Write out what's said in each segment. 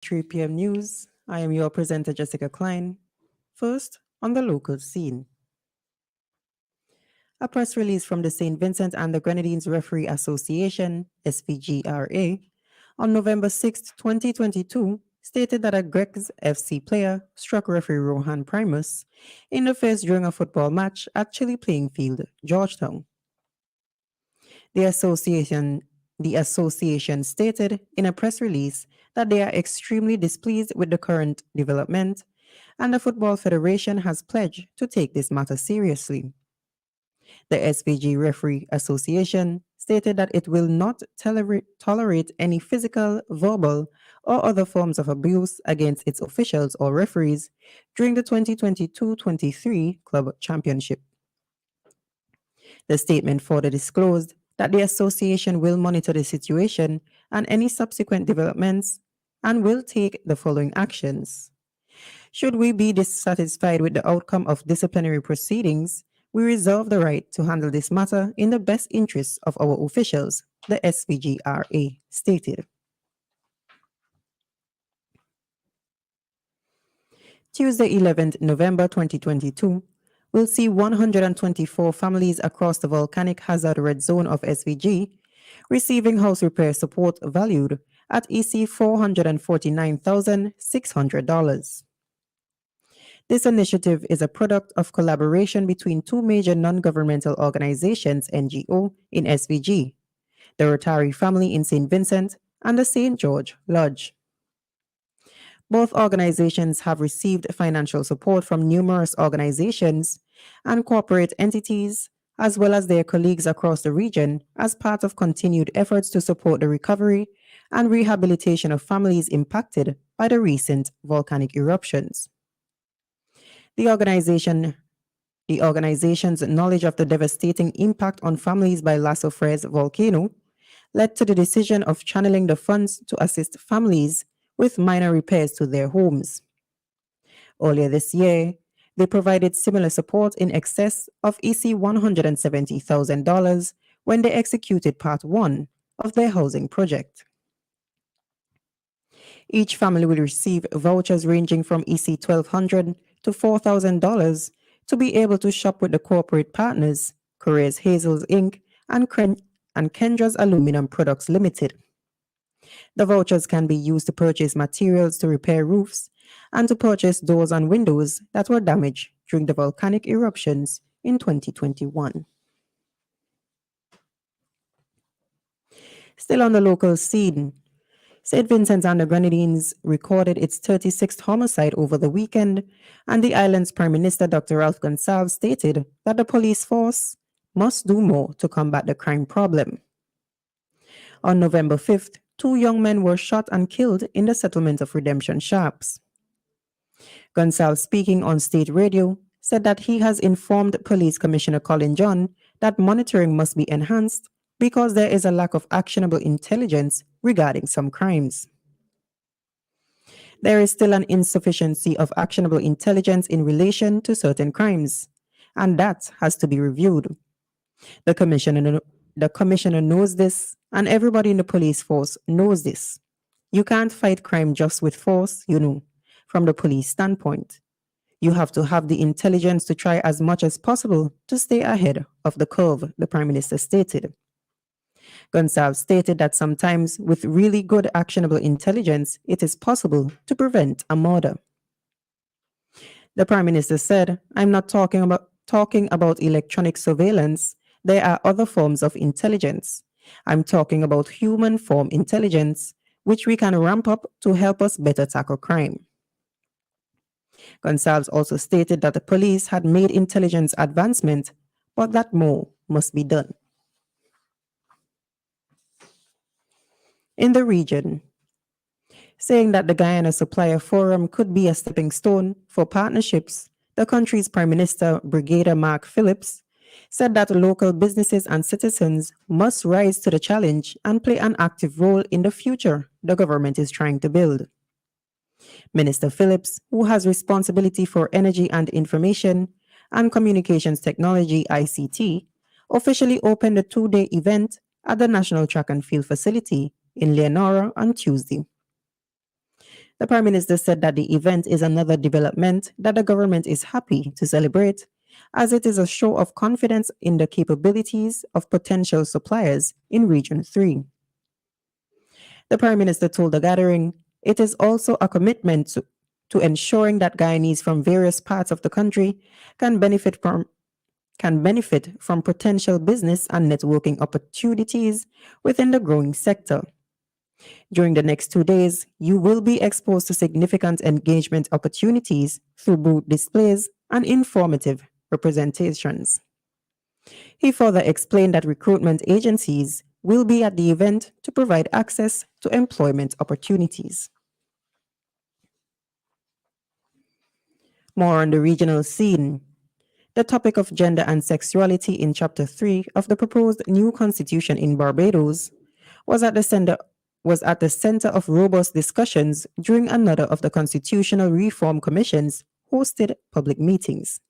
3 p.m. news. I am your presenter, Jessica Klein. First, on the local scene. A press release from the St. Vincent and the Grenadines Referee Association, SVGRA, on November 6, 2022, stated that a Grecs FC player struck referee Rohan Primus in the face during a football match at Chili Playing Field, Georgetown. The association the association stated in a press release that they are extremely displeased with the current development, and the Football Federation has pledged to take this matter seriously. The SVG Referee Association stated that it will not tolerate any physical, verbal, or other forms of abuse against its officials or referees during the 2022-23 club championship. The statement further disclosed that the association will monitor the situation and any subsequent developments and will take the following actions. Should we be dissatisfied with the outcome of disciplinary proceedings, we reserve the right to handle this matter in the best interests of our officials, the SVGRA stated. Tuesday, 11th November 2022, will see 124 families across the volcanic hazard red zone of SVG receiving house repair support valued at EC $449,600. This initiative is a product of collaboration between two major non-governmental organizations, NGO, in SVG, the Rotary family in St. Vincent and the St. George Lodge. Both organizations have received financial support from numerous organizations and corporate entities, as well as their colleagues across the region, as part of continued efforts to support the recovery and rehabilitation of families impacted by the recent volcanic eruptions. The organization's knowledge of the devastating impact on families by Las Ofres volcano led to the decision of channeling the funds to assist families with minor repairs to their homes. Earlier this year, they provided similar support in excess of EC $170,000 when they executed Part 1 of their housing project. Each family will receive vouchers ranging from EC $1,200 to $4,000 to be able to shop with the corporate partners, Correa's Hazels Inc. and Kendra's Aluminum Products Limited. The vouchers can be used to purchase materials to repair roofs and to purchase doors and windows that were damaged during the volcanic eruptions in 2021. Still on the local scene, St. Vincent and the Grenadines recorded its 36th homicide over the weekend, and the island's Prime Minister Dr. Ralph Gonsalves stated that the police force must do more to combat the crime problem. On November 5th, two young men were shot and killed in the settlement of Redemption Sharps. Gonsalves, speaking on state radio, said that he has informed Police Commissioner Colin John that monitoring must be enhanced because there is a lack of actionable intelligence regarding some crimes. There is still an insufficiency of actionable intelligence in relation to certain crimes, and that has to be reviewed. The commissioner knows this, and everybody in the police force knows this. You can't fight crime just with force, from the police standpoint. You have to have the intelligence to try as much as possible to stay ahead of the curve, the Prime Minister stated. Gonsalves stated that sometimes with really good actionable intelligence, it is possible to prevent a murder. The Prime Minister said, "I'm not talking about electronic surveillance. There are other forms of intelligence. I'm talking about human form intelligence, which we can ramp up to help us better tackle crime." Gonsalves also stated that the police had made intelligence advancement, but that more must be done. In the region, saying that the Guyana Supplier Forum could be a stepping stone for partnerships, the country's Prime Minister, Brigadier Mark Phillips, said that local businesses and citizens must rise to the challenge and play an active role in the future the government is trying to build. Minister Phillips, who has responsibility for energy and information and communications technology (ICT), officially opened a two-day event at the National Track and Field Facility in Leonora on Tuesday. The Prime Minister said that the event is another development that the government is happy to celebrate, as it is a show of confidence in the capabilities of potential suppliers in Region 3. The Prime Minister told the gathering it is also a commitment to ensuring that Guyanese from various parts of the country can benefit from potential business and networking opportunities within the growing sector. During the next 2 days, you will be exposed to significant engagement opportunities through booth displays and informative representations. He further explained that recruitment agencies will be at the event to provide access to employment opportunities. More on the regional scene. The topic of gender and sexuality in Chapter 3 of the proposed new constitution in Barbados was at the center of robust discussions during another of the Constitutional Reform Commission's hosted public meetings.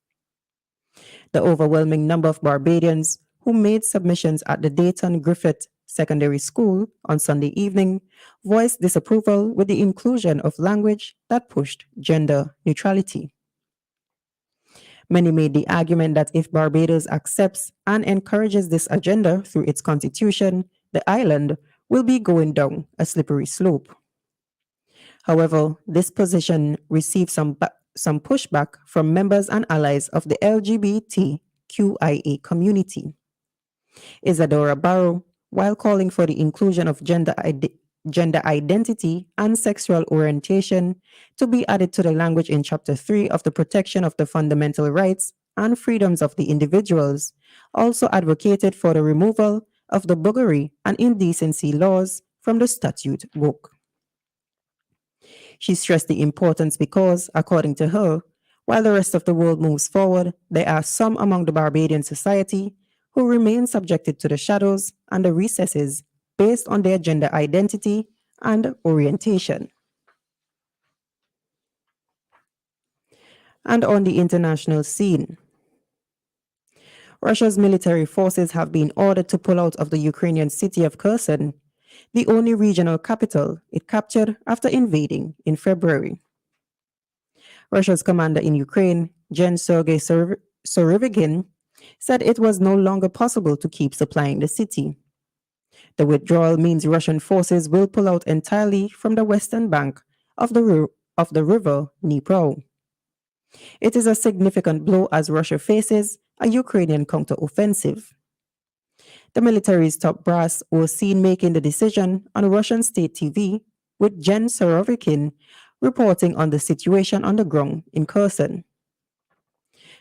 The overwhelming number of Barbadians who made submissions at the Dayton Griffith Secondary School on Sunday evening voiced disapproval with the inclusion of language that pushed gender neutrality. Many made the argument that if Barbados accepts and encourages this agenda through its constitution, the island will be going down a slippery slope. However, this position received some pushback from members and allies of the LGBTQIA community. Isadora Barrow, while calling for the inclusion of gender identity and sexual orientation to be added to the language in Chapter 3 of the Protection of the Fundamental Rights and Freedoms of the Individuals, also advocated for the removal of the buggery and indecency laws from the statute book. She stressed the importance because, according to her, while the rest of the world moves forward, there are some among the Barbadian society who remain subjected to the shadows and the recesses based on their gender identity and orientation. And on the international scene, Russia's military forces have been ordered to pull out of the Ukrainian city of Kherson, the only regional capital it captured after invading in February. Russia's commander in Ukraine, Gen Sergei Surovikin, said it was no longer possible to keep supplying the city. The withdrawal means Russian forces will pull out entirely from the western bank of the river Dnipro. It is a significant blow as Russia faces a Ukrainian counteroffensive. The military's top brass was seen making the decision on Russian state TV, with Gen Surovikin reporting on the situation on the ground in Kherson.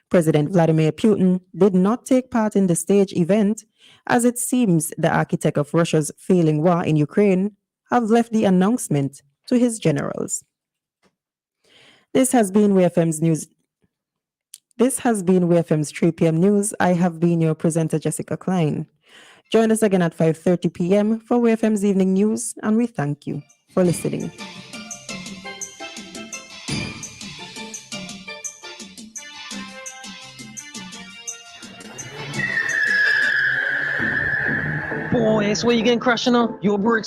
President Vladimir Putin did not take part in the stage event, as it seems the architect of Russia's failing war in Ukraine have left the announcement to his generals. This has been WEFM's news. This has been WEFM's 3 p.m. news. I have been your presenter, Jessica Klein. Join us again at 5:30 p.m. for WEFM's evening news, and we thank you for listening. Boy, that's where you getting crushed on. Your work